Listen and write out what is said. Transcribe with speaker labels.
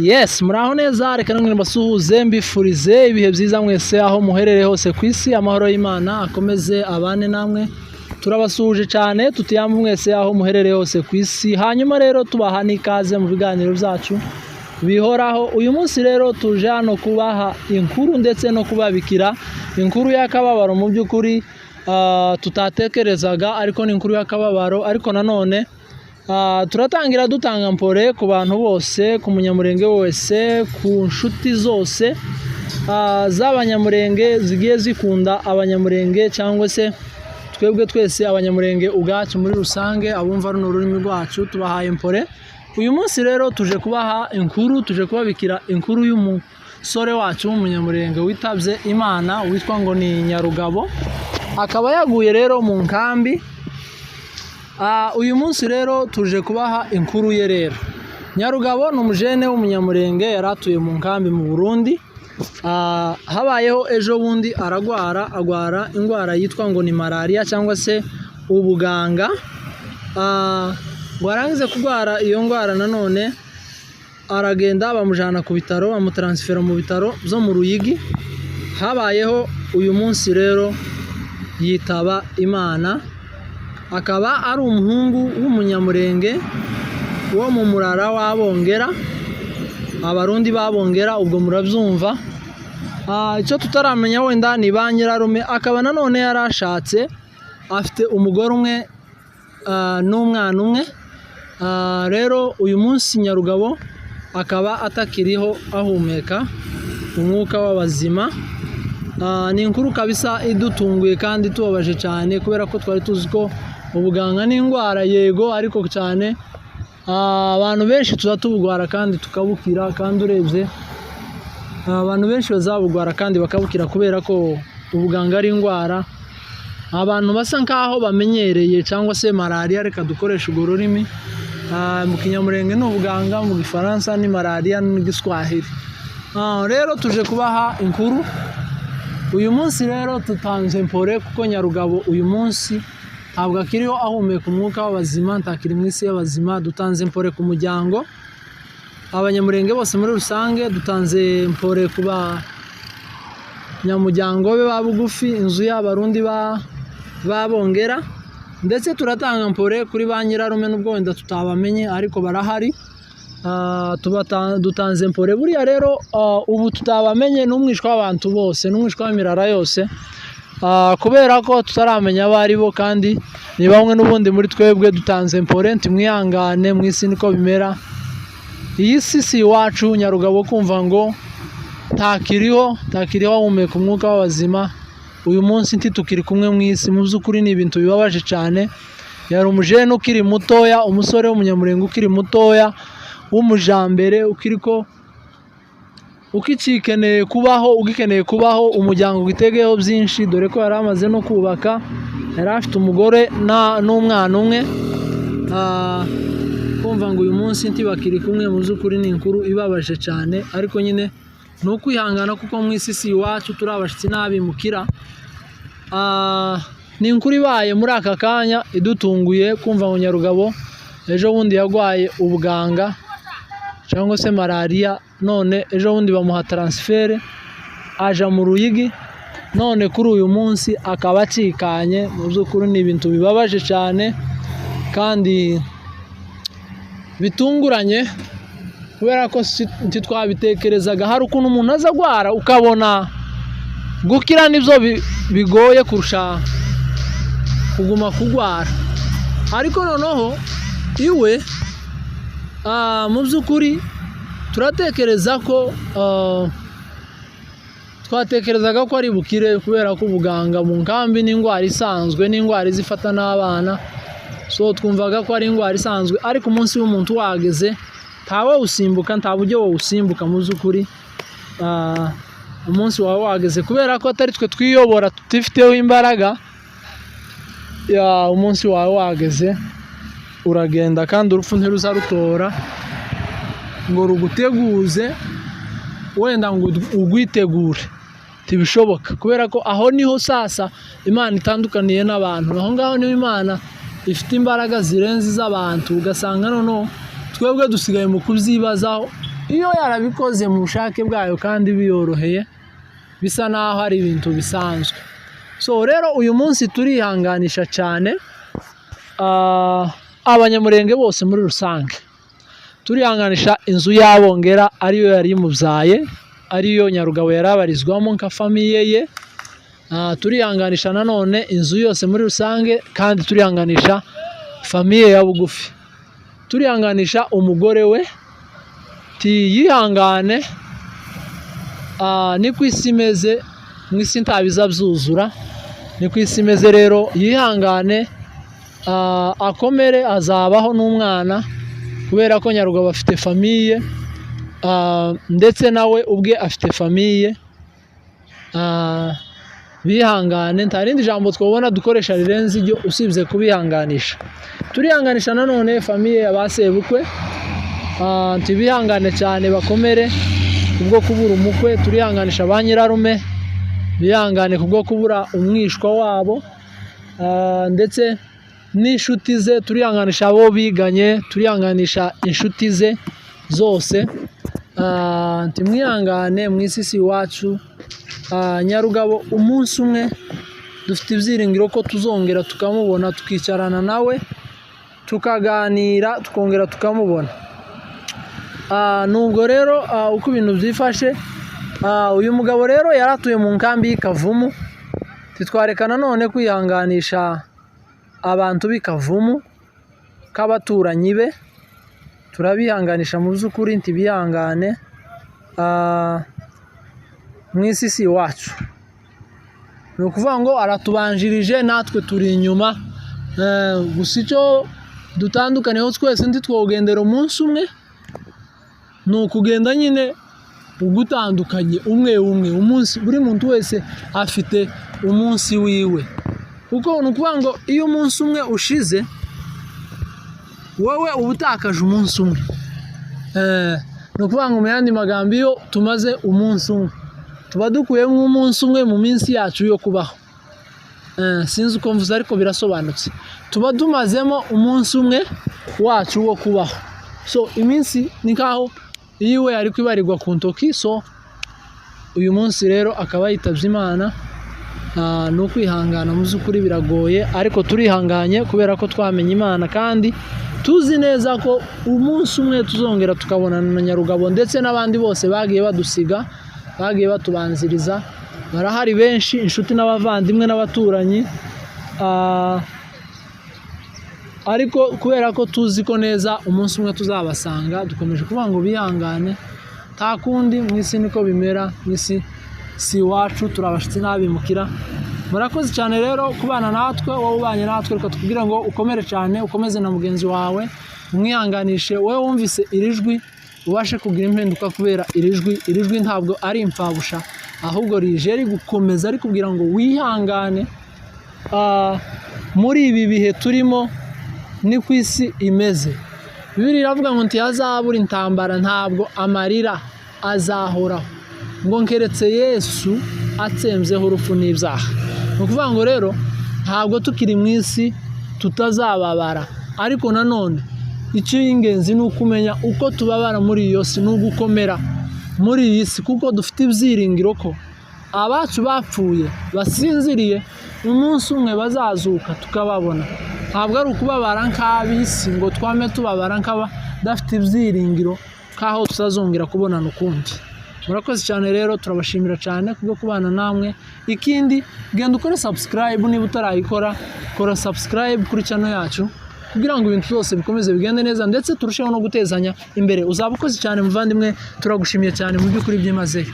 Speaker 1: Yes, muraho neza reka namwe mbasuhuze mbifurize ibihe byiza mwese aho muherereye hose ku isi amahoro y'Imana akomeze abane namwe turabasuhuje cyane tutiyamwe mwese aho muherereye hose ku isi hanyuma rero tubaha n'ikaze mu biganiro byacu bihoraho uyu munsi rero tuje hano kubaha inkuru ndetse no kubabikira inkuru y'akababaro mu by'ukuri tutatekerezaga ariko ni inkuru y'akababaro ariko nanone turatangira dutanga mpore ku bantu bose ku munyamurenge wese ku nshuti zose z'abanyamurenge zigiye zikunda abanyamurenge cyangwa se twebwe twese abanyamurenge ubwacu muri rusange abumva runo rurimi rwacu tubahaye mpore uyu munsi rero tuje kubaha inkuru tuje kubabikira inkuru y'umusore wacu w'umunyamurenge witabye Imana witwa ngo ni Nyarugabo akaba yaguye rero mu nkambi. Uyu munsi rero tuje kubaha inkuru ye rero. Nyarugabo ni umujene w'umunyamurenge yaratuye mu nkambi mu Burundi. Habayeho ejo bundi agwara indwara yitwa ngo ni malaria cyangwa se ubuganga. Warangize kugwara iyo ndwara nanone aragenda bamujana ku bitaro bamutransfera mu bitaro byo mu Ruyigi. Habayeho uyu munsi rero yitaba Imana. Akaba ari umuhungu w'umunyamurenge wo mu murara w'abongera abarundi babongera ubwo murabyumva. Icyo tutaramenya wenda ni ba nyirarume akaba nanone yarashatse afite umugore umwe n'umwana umwe. Rero uyu munsi Nyarugabo akaba atakiriho ahumeka umwuka w'abazima. Ni inkuru kabisa idutunguye kandi tubabaje cyane kubera ko twari tuzi ko ubuganga ni indwara yego ariko cyane abantu benshi tuzatubugwara kandi tukabukira kandi urebye abantu benshi bazabugwara kandi bakabukira kubera ko ubuganga ari indwara abantu basa nkaho bamenyereye cyangwa se malaria reka dukoresha urwo rurimi mu kinyamurenge ni ubuganga mu gifaransa ni malaria n'igiswahili. Rero tuje kubaha inkuru uyu munsi rero tutanze mpore kuko Nyarugabo uyu munsi ntabwo akiriho ahumeka umwuka w'abazima ntakiri mu isi y'abazima. Dutanze mpore ku muryango abanyamurenge bose muri rusange dutanze mpore ku banyamuryango be ba bugufi inzu y'abarundi babongera ndetse turatanga mpore kuri ba nyirarume n'ubwo wenda tutabamenye ariko barahari. Dutanze mpore buriya rero ubu tutabamenye n'umwishwa w'abantu bose n'umwishwa w'imirara yose kubera ko tutaramenya abo ari bo kandi ni bamwe n'ubundi muri twebwe dutanze mpore ntimwihangane mu isi niko bimera. Iyi si iwacu Nyarugabo kumva ngo ntakiriho ahumeka umwuka w'abazima uyu munsi ntitukiri kumwe mu isi mu by'ukuri ni ibintu bibabaje cyane. Yari umujene ukiri mutoya umusore w'umunyamurenge ukiri mutoya w'umujambere ugikeneye kubaho umuryango witegeyeho byinshi dore ko yari amaze no kubaka yari afite umugore n'umwana umwe. Kumva ngo uyu munsi ntibakiri kumwe mu by'ukuri ni inkuru ibabaje cyane ariko nyine ni ukwihangana kuko mu isi iwacu turi abashyitsi n'abimukira. Ni inkuru ibaye muri aka kanya idutunguye kumva ngo Nyarugabo ejo bundi yagwaye ubuganga cyangwa se malaria none ejo bundi bamuha transfert aja mu Ruyigi none kuri uyu munsi akaba acikanye mu by'ukuri ni ibintu bibabaje cyane kandi bitunguranye kubera ko twabitekerezaga. Hari ukuntu umuntu aza gwara ukabona gukira nibyo bigoye kurusha kuguma kugwara ariko noneho iwe mu by'ukuri twatekerezaga ko ari bukire kubera ko ubuganga mu nkambi n'indwara isanzwe n'indwara izifata n'abana so twumvaga ko ari indwara isanzwe ariko umunsi w'umuntu wageze ntawe usimbuka nta buryo wowe usimbuka mu by'ukuri. Umunsi wawe wageze kubera ko atari twe twiyobora tutifiteho imbaraga umunsi wawe wageze uragenda kandi urupfu ntiruzarutora ngo ruguteguze wenda ngo ugwitegure tibishoboka kubera ko aho niho sasa Imana itandukaniye n'abantu. Aho ngaho niho Imana ifite imbaraga zirenze iz'abantu ugasanga noneho twebwe dusigaye mu kubyibazaho iyo yarabikoze mu bushake bwayo kandi biyoroheye bisa naho ari ibintu bisanzwe. So rero uyu munsi turihanganisha cyane abanyamurenge bose muri rusange, turihanganisha inzu y'Abongera ariyo yari imubyaye, ariyo Nyarugabo yarabarizwamo nka famiye ye. Turihanganisha nanone inzu yose muri rusange, kandi turihanganisha famiye ya bugufi, turihanganisha umugore we yihangane. Ni ku isi imeze, mu isi ntabiza byuzura, ni ku isi imeze rero yihangane, akomere, azabaho n'umwana kubera ko Nyarugabo afite famiye, ndetse nawe ubwe afite famiye. Bihangane, nta rindi jambo twabona dukoresha rirenze iryo usibye kubihanganisha. Turihanganisha nanone famiye ya basebukwe, tubihangane cyane, bakomere kubwo kubura umukwe. Turihanganisha ba nyirarume, bihangane kubwo kubura umwishwa wabo, ndetse n'inshuti ze. Turihanganisha abo biganye, turihanganisha inshuti ze zose. Mwihangane, mu isi si iwacu. Nyarugabo umunsi umwe dufite ibyiringiro ko tuzongera tukamubona, tukicarana nawe tukaganira, tukongera tukamubona. Nubwo rero uko ibintu byifashe, uyu mugabo rero yaratuye mu nkambi y'Ikavumu. Titwareka nanone kwihanganisha abantu b'Ikavumu k'abaturanyi be, turabihanganisha mu by'ukuri, ntibihangane. Mu isi si iwacu, ni ukuvuga ngo aratubanjirije, natwe turi inyuma. Gusa icyo dutandukaniyeho twese ntitwogendera umunsi umwe, ni ukugenda nyine ugutandukanye umwe umwe. Umunsi buri muntu wese afite umunsi wiwe, kuko ni ukuvuga ngo iyo umunsi umwe ushize wowe uba utakaje umunsi umwe. Ni ukuvuga ngo mu yandi magambo, iyo tumaze umunsi umwe tuba dukuyemo umunsi umwe mu minsi yacu yo kubaho. Sinzi uko mvuze ariko birasobanutse. Tuba tumazemo umunsi umwe wacu wo kubaho. So iminsi ni nkaho iwe ari kwibarirwa ku ntoki. So uyu munsi rero akaba yitabye Imana. Ni ukwihangana, mu by'ukuri biragoye, ariko turihanganye kubera ko twamenye Imana, kandi tuzi neza ko umunsi umwe tuzongera tukabonana na Nyarugabo, ndetse n'abandi bose bagiye badusiga, bagiye batubanziriza. Barahari benshi, inshuti n'abavandimwe n'abaturanyi, ariko kubera ko tuzi ko neza umunsi umwe tuzabasanga, dukomeje kuvuga ngo bihangane, nta kundi. Mu isi niko bimera, mu isi si iwacu, turabashitsi n'abimukira. Murakoze cyane rero kubana natwe, wowe ubanye natwe. Reka tukubwira ngo ukomere cyane, ukomeze na mugenzi wawe, umwihanganishe. wowe wumvise iri jwi ubashe kugira impinduka kubera iri jwi ntabwo ari imfabusha, ahubwo rije rigukomeza rikubwira ngo wihangane. Muri ibi bihe turimo ni ku isi imeze. Bibiliya iravuga ngo ntihazabura intambara, ntabwo amarira azahoraho, ngo nkeretse Yesu atsembyeho urupfu n'ibyaha. Ni ukuvuga ngo rero ntabwo tukiri mu isi tutazababara, ariko nanone icyo y'ingenzi ni ukumenya uko tubabara muri iyo si, ni ugukomera muri iyi si, kuko dufite ibyiringiro ko abacu bapfuye basinziriye umunsi umwe bazazuka tukababona. Ntabwo ari ukubabara nk'ab'isi ngo twame tubabara nk'abadafite ibyiringiro nk'aho tutazongera kubonana ukundi. Murakoze cyane rero, turabashimira cyane kubwo kubana namwe. Ikindi, genda ukore subscribe niba utarayikora, kora subscribe kuri channel yacu kugira ngo ibintu byose bikomeze bigende neza, ndetse turusheho no gutezanya imbere. Uzaba ukoze cyane muvandimwe, turagushimiye cyane mu by'ukuri byimazeyo.